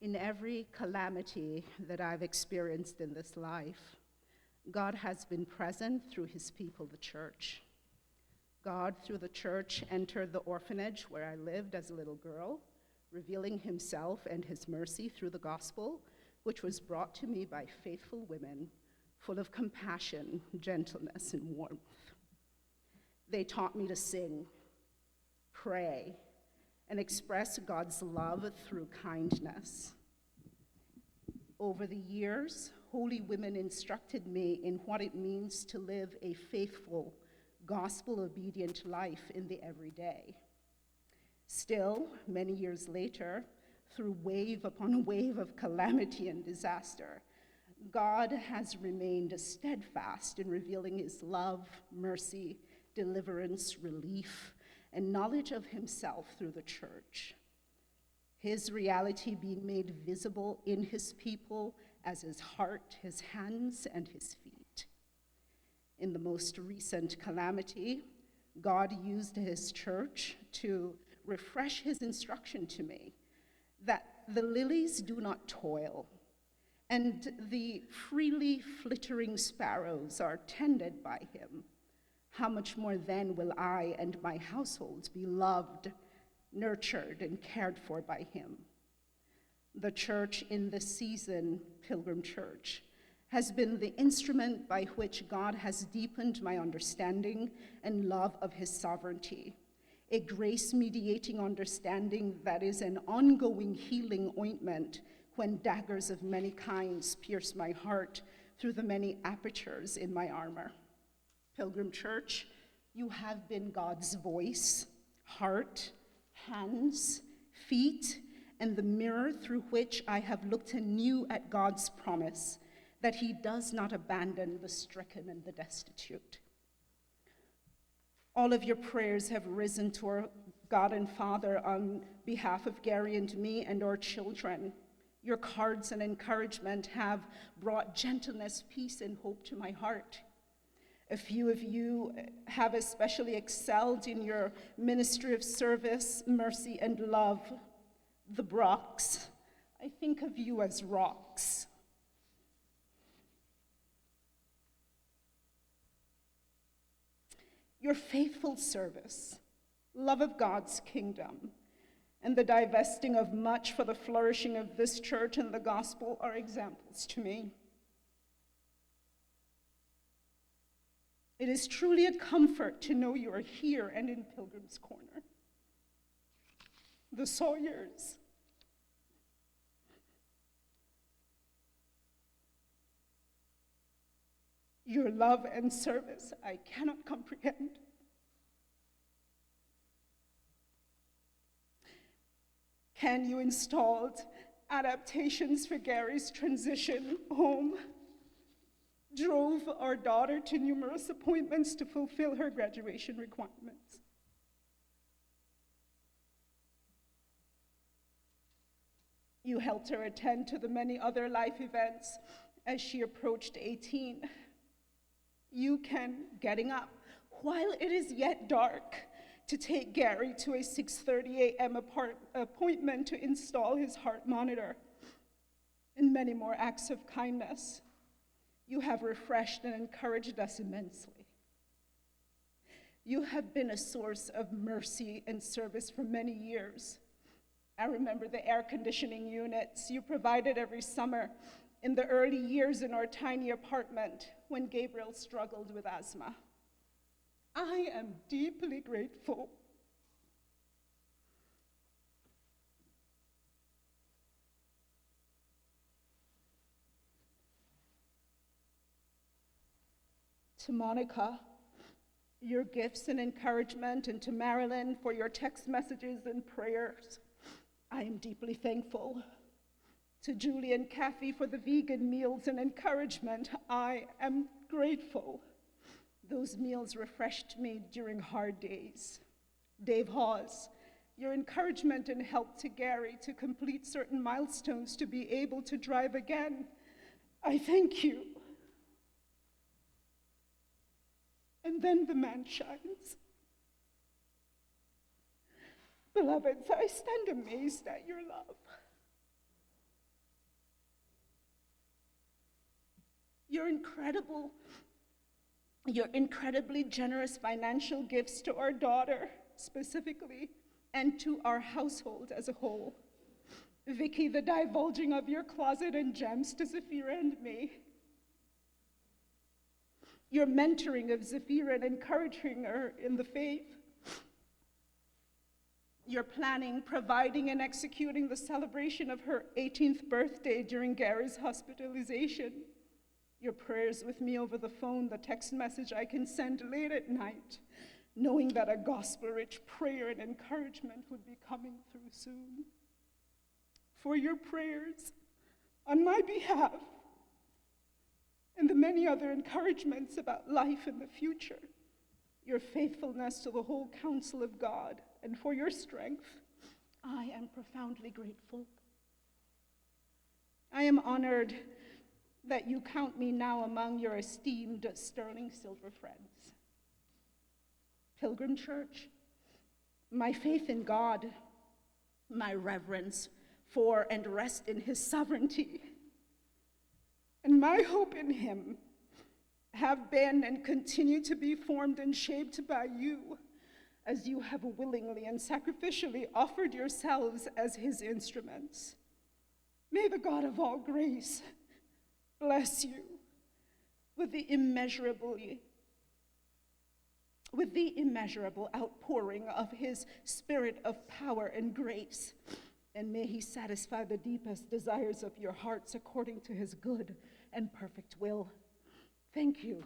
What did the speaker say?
In every calamity that I've experienced in this life, God has been present through his people, the church. God, through the church, entered the orphanage where I lived as a little girl, revealing himself and his mercy through the gospel, which was brought to me by faithful women, full of compassion, gentleness, and warmth. They taught me to sing, pray, and express God's love through kindness. Over the years, holy women instructed me in what it means to live a faithful, gospel-obedient life in the everyday. Still, many years later, through wave upon wave of calamity and disaster, God has remained steadfast in revealing his love, mercy, deliverance, relief, and knowledge of himself through the church. His reality being made visible in his people as his heart, his hands, and his feet. In the most recent calamity, God used his church to refresh his instruction to me that the lilies do not toil, and the freely flittering sparrows are tended by him. How much more then will I and my households be loved, nurtured, and cared for by him? The church in this season, Pilgrim Church, has been the instrument by which God has deepened my understanding and love of his sovereignty, a grace-mediating understanding that is an ongoing healing ointment when daggers of many kinds pierce my heart through the many apertures in my armor. Pilgrim Church, you have been God's voice, heart, hands, feet, and the mirror through which I have looked anew at God's promise that he does not abandon the stricken and the destitute. All of your prayers have risen to our God and Father on behalf of Gary and me and our children. Your cards and encouragement have brought gentleness, peace, and hope to my heart. A few of you have especially excelled in your ministry of service, mercy, and love. The Brocks, I think of you as rocks. Your faithful service, love of God's kingdom, and the divesting of much for the flourishing of this church and the gospel are examples to me. It is truly a comfort to know you are here and in Pilgrim's Corner. The Sawyers, your love and service I cannot comprehend. Ken, you installed adaptations for Gary's transition home, drove our daughter to numerous appointments to fulfill her graduation requirements. You helped her attend to the many other life events as she approached 18. You can getting up while it is yet dark to take Gary to a 6:30 a.m. appointment to install his heart monitor, and many more acts of kindness. You have refreshed and encouraged us immensely. You have been a source of mercy and service for many years. I remember the air conditioning units you provided every summer in the early years in our tiny apartment when Gabriel struggled with asthma. I am deeply grateful. To Monica, your gifts and encouragement, and to Marilyn for your text messages and prayers, I am deeply thankful. To Julie and Kathy for the vegan meals and encouragement, I am grateful. Those meals refreshed me during hard days. Dave Hawes, your encouragement and help to Gary to complete certain milestones to be able to drive again, I thank you. And then the man shines. Beloveds, I stand amazed at your love. your incredibly generous financial gifts to our daughter specifically, and to our household as a whole. Vicky, the divulging of your closet and gems to Zafira and me. Your mentoring of Zafira and encouraging her in the faith. Your planning, providing, and executing the celebration of her 18th birthday during Gary's hospitalization. Your prayers with me over the phone, the text message I can send late at night, knowing that a gospel-rich prayer and encouragement would be coming through soon. For your prayers on my behalf, and the many other encouragements about life in the future, your faithfulness to the whole counsel of God, and for your strength, I am profoundly grateful. I am honored that you count me now among your esteemed sterling silver friends. Pilgrim Church, my faith in God, my reverence for and rest in his sovereignty, and my hope in him have been and continue to be formed and shaped by you, as you have willingly and sacrificially offered yourselves as his instruments. May the God of all grace bless you with the immeasurable outpouring of his spirit of power and grace, and may he satisfy the deepest desires of your hearts according to his good and perfect will. Thank you.